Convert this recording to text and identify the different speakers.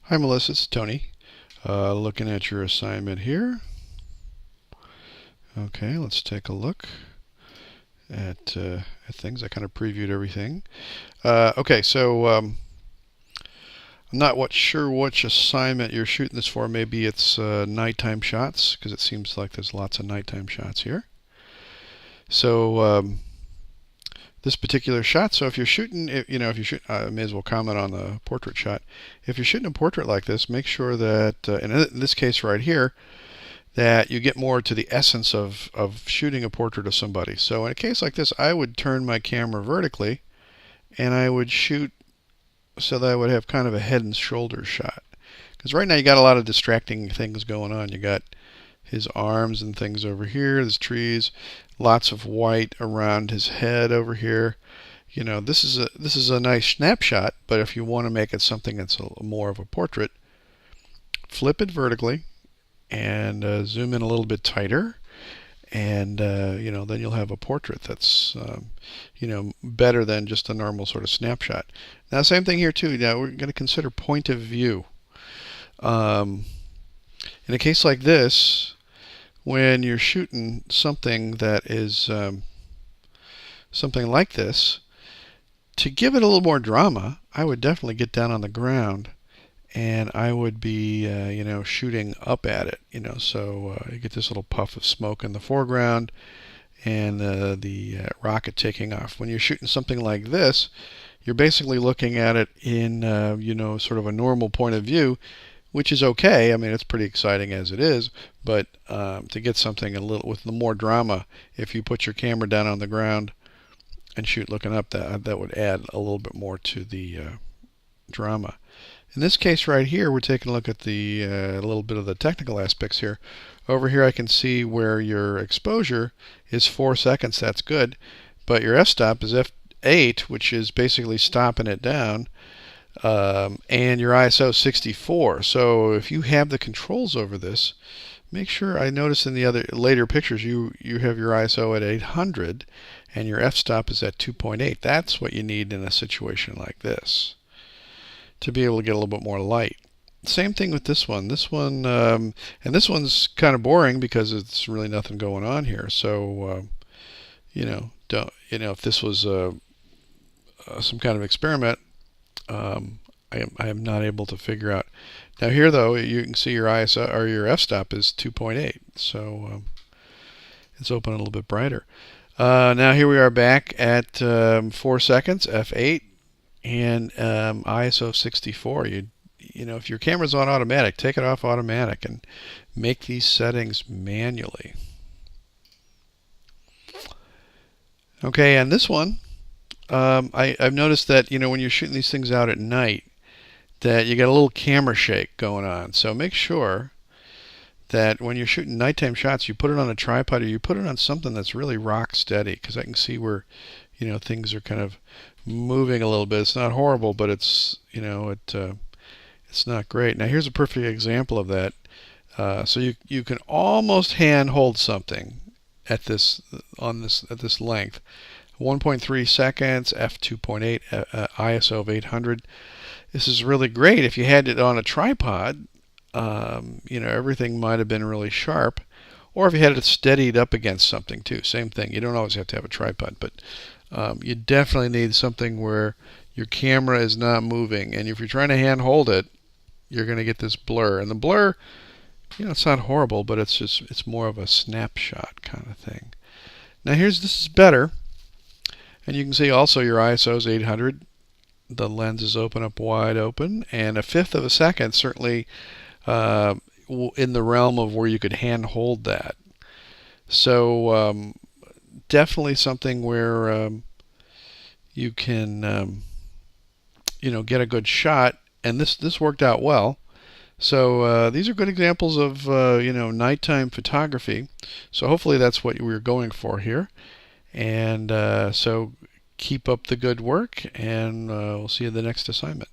Speaker 1: Hi Melissa, it's Tony. Looking at your assignment here. Okay, let's take a look at things. I kind of previewed everything. Okay, so I'm not sure which assignment you're shooting this for. Maybe it's nighttime shots, because it seems like there's lots of nighttime shots here. So this particular shot. So if you're shooting, if you shoot, I may as well comment on the portrait shot. If you're shooting a portrait like this, make sure that, in this case right here, that you get more to the essence of shooting a portrait of somebody. So in a case like this, I would turn my camera vertically, and I would shoot so that I would have kind of a head and shoulders shot. Because right now you got a lot of distracting things going on. You got his arms and things over here, there's trees, lots of white around his head over here. This is a nice snapshot, but if you want to make it something that's more of a portrait, flip it vertically and zoom in a little bit tighter, and then you'll have a portrait that's better than just a normal sort of snapshot. Now, same thing here too. Now we're going to consider point of view. In a case like this, when you're shooting something that is something like this, to give it a little more drama, I would definitely get down on the ground and I would be shooting up at it. So you get this little puff of smoke in the foreground and the rocket taking off. When you're shooting something like this, you're basically looking at it in sort of a normal point of view, which is okay. I mean, it's pretty exciting as it is, but to get something a little with more drama, if you put your camera down on the ground and shoot looking up, that would add a little bit more to the drama. In this case right here, we're taking a look at the a little bit of the technical aspects here. Over here I can see where your exposure is 4 seconds. That's good. But your f-stop is f8, which is basically stopping it down. And your ISO 64. So if you have the controls over this, make sure, I noticed in the other later pictures you have your ISO at 800 and your f-stop is at 2.8. That's what you need in a situation like this to be able to get a little bit more light. Same thing with this one. And this one's kind of boring because it's really nothing going on here. So if this was some kind of experiment, I am not able to figure out. Now here though, you can see your ISO or your f-stop is 2.8, so it's open a little bit brighter. Now here we are back at 4 seconds, f8, and ISO 64. If your camera's on automatic, take it off automatic and make these settings manually. Okay, and this one, I've noticed that when you're shooting these things out at night, that you get a little camera shake going on. So make sure that when you're shooting nighttime shots, you put it on a tripod or you put it on something that's really rock steady, because I can see where things are kind of moving a little bit. It's not horrible, but it's it's not great. Now here's a perfect example of that. So you can almost hand hold something at this length. 1.3 seconds, f2.8, ISO of 800. This is really great. If you had it on a tripod, everything might have been really sharp. Or if you had it steadied up against something too, same thing. You don't always have to have a tripod, but you definitely need something where your camera is not moving. And if you're trying to hand hold it, you're going to get this blur. And the blur, it's not horrible, but it's more of a snapshot kind of thing. Now this is better. And you can see also your ISO is 800. The lens is open up wide open, and 1/5 of a second certainly in the realm of where you could hand hold that. So definitely something where you can get a good shot, and this worked out well. So these are good examples of nighttime photography. So hopefully that's what we're going for here. And so keep up the good work, and we'll see you in the next assignment.